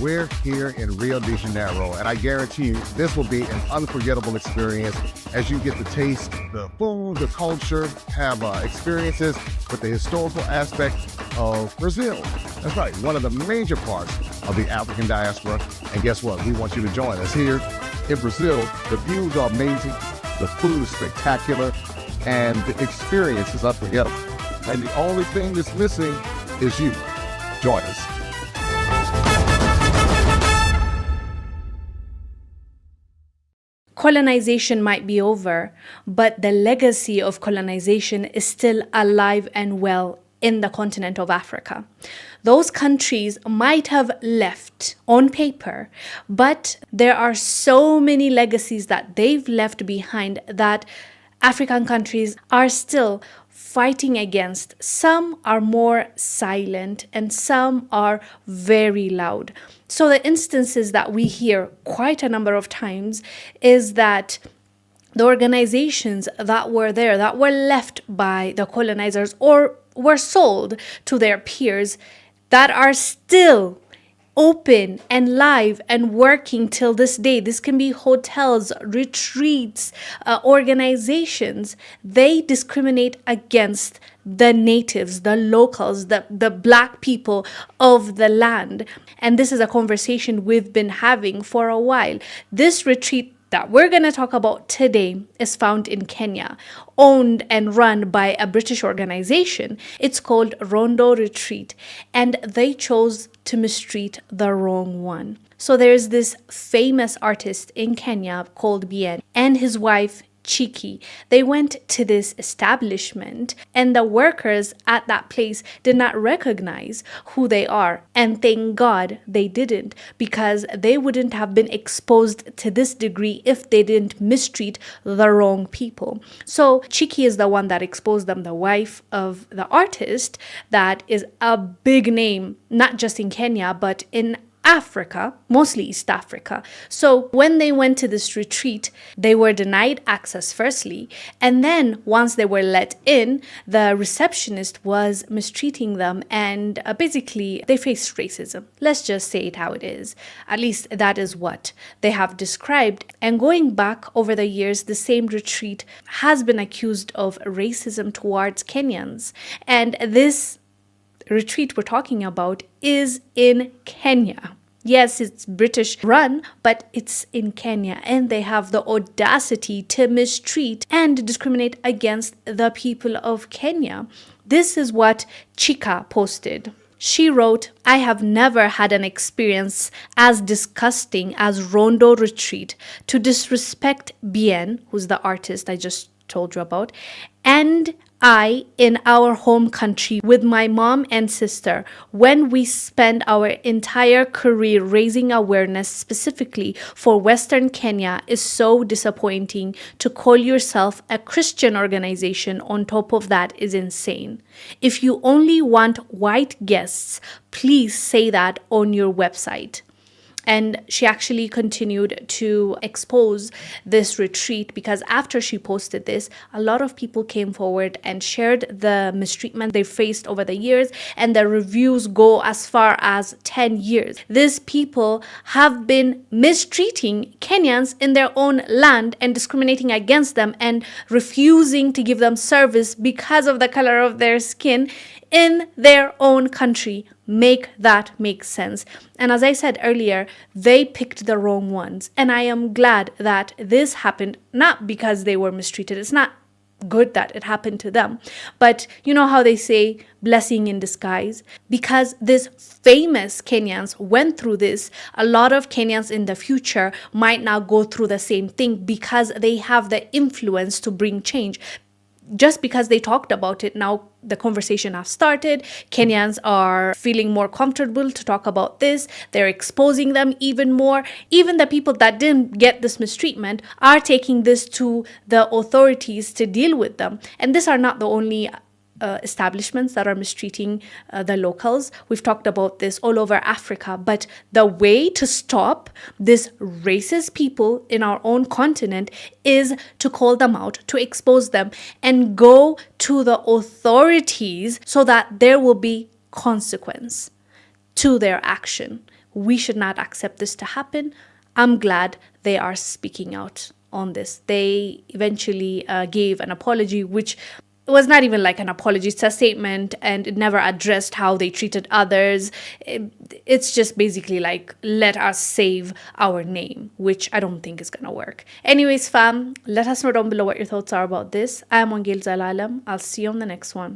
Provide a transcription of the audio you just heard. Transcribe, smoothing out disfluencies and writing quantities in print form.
we're here in Rio de Janeiro, and I guarantee you this will be an unforgettable experience as you get to taste the food, the culture, have experiences with the historical aspect of Brazil. That's right, one of the major parts of the African diaspora. And guess what? We want you to join us here in Brazil. The views are amazing, the food is spectacular, and the experience is unforgettable. And the only thing that's missing is you. Join us. Colonization might be over, but the legacy of colonization is still alive and well in the continent of Africa. Those countries might have left on paper, but there are so many legacies that they've left behind that African countries are still fighting against. Some are more silent and some are very loud. So the instances that we hear quite a number of times is that the organizations that were there, that were left by the colonizers or were sold to their peers, that are still open and live and working till this day. This can be hotels, retreats, organizations. They discriminate against the natives, the locals, the black people of the land. And this is a conversation we've been having for a while. This retreat that we're going to talk about today is found in Kenya, owned and run by a British organization. It's called Rondo Retreat, and they chose to mistreat the wrong one. So there's this famous artist in Kenya called Bien and his wife Chiki. They went to this establishment and the workers at that place did not recognize who they are. And thank God they didn't, because they wouldn't have been exposed to this degree if they didn't mistreat the wrong people. So Chiki is the one that exposed them, the wife of the artist that is a big name, not just in Kenya, but in Africa, mostly East Africa. So when they went to this retreat, they were denied access firstly, and then once they were let in, the receptionist was mistreating them, and basically they faced racism. Let's just say it how it is. At least that is what they have described. And going back over the years, the same retreat has been accused of racism towards Kenyans. And this retreat we're talking about is in Kenya. Yes, it's British run, but it's in Kenya, and they have the audacity to mistreat and discriminate against the people of Kenya. This is what Chika posted. She wrote, "I have never had an experience as disgusting as Rondo Retreat to disrespect Bien, who's the artist I just told you about, and I in our home country with my mom and sister when we spend our entire career raising awareness specifically for Western Kenya is so disappointing. To call yourself a Christian organization on top of that is insane. If you only want white guests, please say that on your website." And she actually continued to expose this retreat, because after she posted this, a lot of people came forward and shared the mistreatment they faced over the years, and the reviews go as far as 10 years. These people have been mistreating Kenyans in their own land and discriminating against them and refusing to give them service because of the color of their skin in their own country. Make that make sense. And as I said earlier, they picked the wrong ones. And I am glad that this happened, not because they were mistreated. It's not good that it happened to them. But you know how they say blessing in disguise? Because these famous Kenyans went through this, a lot of Kenyans in the future might now go through the same thing because they have the influence to bring change. Just because they talked about it, now the conversation has started. Kenyans are feeling more comfortable to talk about this. They're exposing them even more. Even the people that didn't get this mistreatment are taking this to the authorities to deal with them. And these are not the only establishments that are mistreating the locals. We've talked about this all over Africa, but the way to stop this racist people in our own continent is to call them out, to expose them, and go to the authorities so that there will be consequence to their action. We should not accept this to happen. I'm glad they are speaking out on this. They eventually gave an apology, which was not even like an apology, it's a statement, and it never addressed how they treated others. It's just basically like, let us save our name, which I don't think is gonna work. Anyways, fam, let us know down below what your thoughts are about this. I'm Wongel Zelalem. I'll see you on the next one.